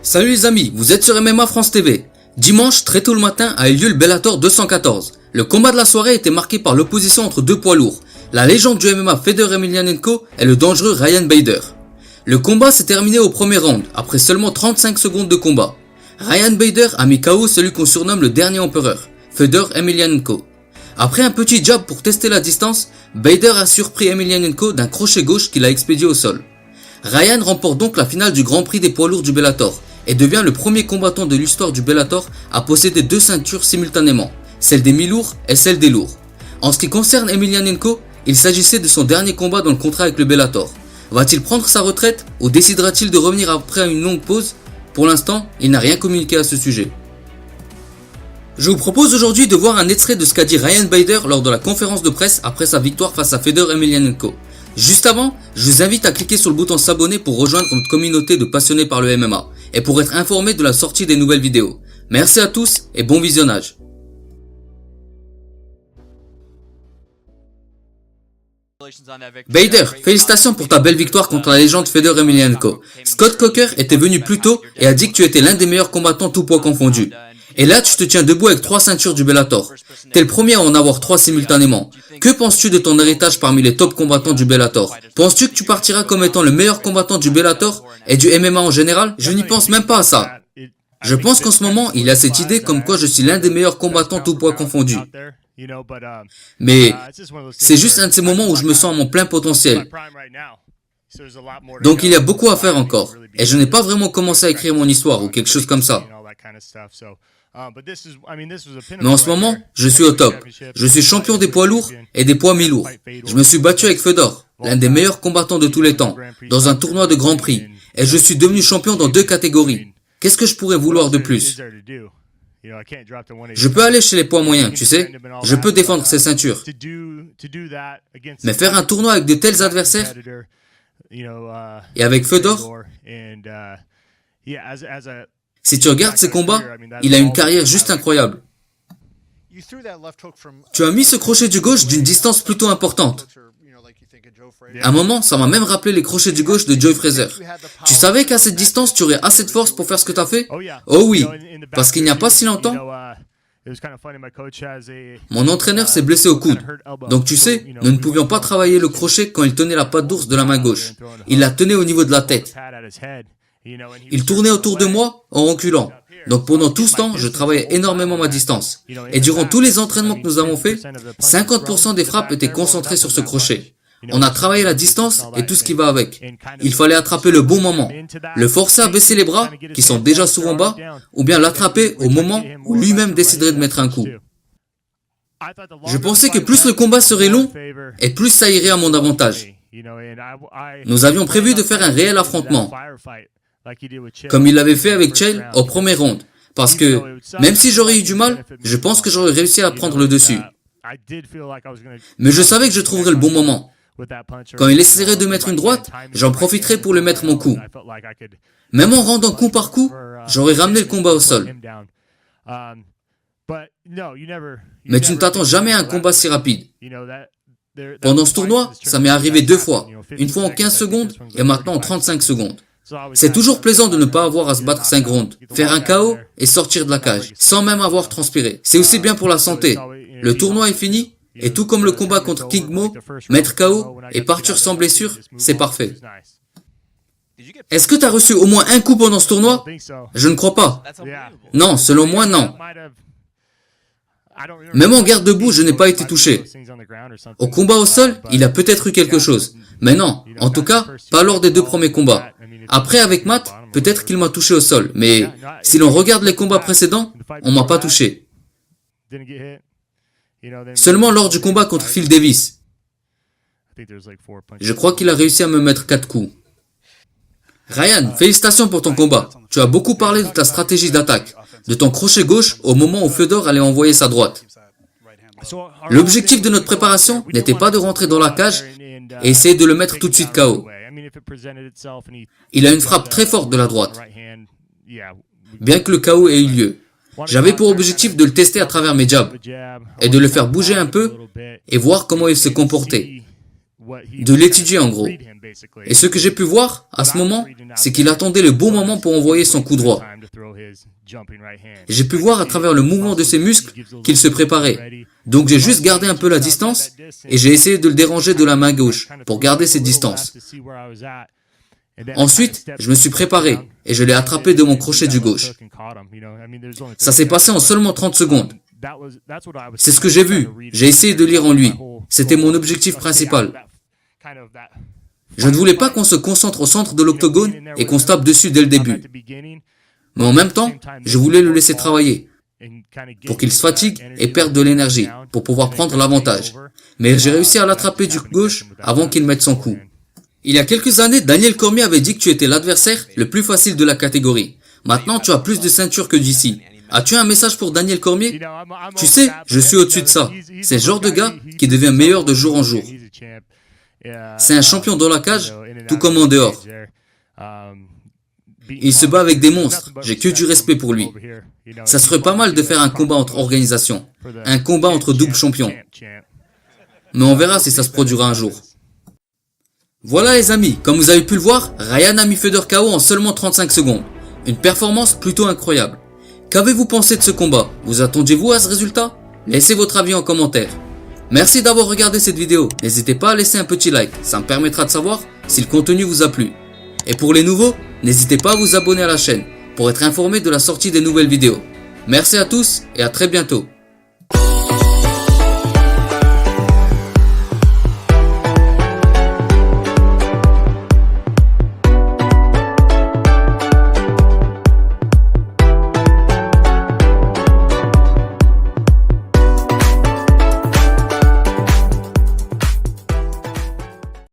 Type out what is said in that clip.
Salut les amis, vous êtes sur MMA France TV. Dimanche, très tôt le matin, a eu lieu le Bellator 214. Le combat de la soirée était marqué par l'opposition entre deux poids lourds, la légende du MMA Fedor Emelianenko et le dangereux Ryan Bader. Le combat s'est terminé au premier round, après seulement 35 secondes de combat. Ryan Bader a mis KO celui qu'on surnomme le dernier empereur, Fedor Emelianenko. Après un petit jab pour tester la distance, Bader a surpris Emelianenko d'un crochet gauche qu'il a expédié au sol. Ryan remporte donc la finale du Grand Prix des poids lourds du Bellator et devient le premier combattant de l'histoire du Bellator à posséder deux ceintures simultanément, celle des mi-lourds et celle des lourds. En ce qui concerne Emelianenko, il s'agissait de son dernier combat dans le contrat avec le Bellator. Va-t-il prendre sa retraite ou décidera-t-il de revenir après une longue pause? Pour l'instant, il n'a rien communiqué à ce sujet. Je vous propose aujourd'hui de voir un extrait de ce qu'a dit Ryan Bader lors de la conférence de presse après sa victoire face à Fedor Emelianenko. Juste avant, je vous invite à cliquer sur le bouton s'abonner pour rejoindre notre communauté de passionnés par le MMA et pour être informé de la sortie des nouvelles vidéos. Merci à tous et bon visionnage. Bader, félicitations pour ta belle victoire contre la légende Fedor Emelianenko. Scott Coker était venu plus tôt et a dit que tu étais l'un des meilleurs combattants tout poids confondus. Et là, tu te tiens debout avec 3 ceintures du Bellator. T'es le premier à en avoir 3 simultanément. Que penses-tu de ton héritage parmi les top combattants du Bellator? Penses-tu que tu partiras comme étant le meilleur combattant du Bellator et du MMA en général? Je n'y pense même pas à ça. Je pense qu'en ce moment, il a cette idée comme quoi je suis l'un des meilleurs combattants tout poids confondus. Mais c'est juste un de ces moments où je me sens à mon plein potentiel. Donc il y a beaucoup à faire encore. Et je n'ai pas vraiment commencé à écrire mon histoire ou quelque chose comme ça. Mais en ce moment, je suis au top. Je suis champion des poids lourds et des poids mi-lourds. Je me suis battu avec Fedor, l'un des meilleurs combattants de tous les temps, dans un tournoi de Grand Prix. Et je suis devenu champion dans 2 catégories. Qu'est-ce que je pourrais vouloir de plus? Je peux aller chez les poids moyens, tu sais. Je peux défendre ces ceintures. Mais faire un tournoi avec de tels adversaires, et avec Fedor, si tu regardes ses combats, il a une carrière juste incroyable. Tu as mis ce crochet du gauche d'une distance plutôt importante. À un moment, ça m'a même rappelé les crochets du gauche de Joe Frazier. Tu savais qu'à cette distance, tu aurais assez de force pour faire ce que tu as fait? Oh oui, parce qu'il n'y a pas si longtemps, mon entraîneur s'est blessé au coude. Donc tu sais, nous ne pouvions pas travailler le crochet quand il tenait la patte d'ours de la main gauche. Il la tenait au niveau de la tête. Il tournait autour de moi en reculant. Donc pendant tout ce temps, je travaillais énormément ma distance. Et durant tous les entraînements que nous avons faits, 50% des frappes étaient concentrées sur ce crochet. On a travaillé la distance et tout ce qui va avec. Il fallait attraper le bon moment, le forcer à baisser les bras, qui sont déjà souvent bas, ou bien l'attraper au moment où lui-même déciderait de mettre un coup. Je pensais que plus le combat serait long, et plus ça irait à mon avantage. Nous avions prévu de faire un réel affrontement, comme il l'avait fait avec Chael au premier round, parce que, même si j'aurais eu du mal, je pense que j'aurais réussi à prendre le dessus. Mais je savais que je trouverais le bon moment. Quand il essaierait de mettre une droite, j'en profiterais pour lui mettre mon coup. Même en rendant coup par coup, j'aurais ramené le combat au sol. Mais tu ne t'attends jamais à un combat si rapide. Pendant ce tournoi, ça m'est arrivé 2 fois. Une fois en 15 secondes et maintenant en 35 secondes. C'est toujours plaisant de ne pas avoir à se battre 5 rounds, faire un KO et sortir de la cage, sans même avoir transpiré. C'est aussi bien pour la santé. Le tournoi est fini, et tout comme le combat contre King Mo, mettre KO et partir sans blessure, c'est parfait. Est-ce que tu as reçu au moins un coup pendant ce tournoi? Je ne crois pas. Non, selon moi, non. Même en garde debout, je n'ai pas été touché. Au combat au sol, il a peut-être eu quelque chose. Mais non, en tout cas, pas lors des 2 premiers combats. Après, avec Matt, peut-être qu'il m'a touché au sol. Mais si l'on regarde les combats précédents, on m'a pas touché. Seulement lors du combat contre Phil Davis. Je crois qu'il a réussi à me mettre 4 coups. Ryan, félicitations pour ton combat. Tu as beaucoup parlé de ta stratégie d'attaque, de ton crochet gauche au moment où Fedor allait envoyer sa droite. L'objectif de notre préparation n'était pas de rentrer dans la cage et essayer de le mettre tout de suite KO. Il a une frappe très forte de la droite, bien que le KO ait eu lieu. J'avais pour objectif de le tester à travers mes jabs et de le faire bouger un peu et voir comment il se comportait. de l'étudier en gros. Et ce que j'ai pu voir à ce moment, c'est qu'il attendait le bon moment pour envoyer son coup droit. J'ai pu voir à travers le mouvement de ses muscles qu'il se préparait. Donc j'ai juste gardé un peu la distance et j'ai essayé de le déranger de la main gauche pour garder cette distance. Ensuite, je me suis préparé et je l'ai attrapé de mon crochet du gauche. Ça s'est passé en seulement 30 secondes. C'est ce que j'ai vu. J'ai essayé de lire en lui. C'était mon objectif principal. Je ne voulais pas qu'on se concentre au centre de l'octogone et qu'on se tape dessus dès le début. Mais en même temps, je voulais le laisser travailler pour qu'il se fatigue et perde de l'énergie pour pouvoir prendre l'avantage. Mais j'ai réussi à l'attraper du gauche avant qu'il mette son coup. Il y a quelques années, Daniel Cormier avait dit que tu étais l'adversaire le plus facile de la catégorie. Maintenant, tu as plus de ceintures que d'ici. As-tu un message pour Daniel Cormier? Tu sais, je suis au-dessus de ça. C'est le genre de gars qui devient meilleur de jour en jour. C'est un champion dans la cage, tout comme en dehors. Il se bat avec des monstres. J'ai que du respect pour lui. Ça serait pas mal de faire un combat entre organisations. Un combat entre doubles champions. Mais on verra si ça se produira un jour. Voilà les amis, comme vous avez pu le voir, Ryan a mis Fedor KO en seulement 35 secondes. Une performance plutôt incroyable. Qu'avez-vous pensé de ce combat? Vous attendiez-vous à ce résultat? Laissez votre avis en commentaire. Merci d'avoir regardé cette vidéo. N'hésitez pas à laisser un petit like, ça me permettra de savoir si le contenu vous a plu. Et pour les nouveaux, n'hésitez pas à vous abonner à la chaîne pour être informé de la sortie des nouvelles vidéos. Merci à tous et à très bientôt.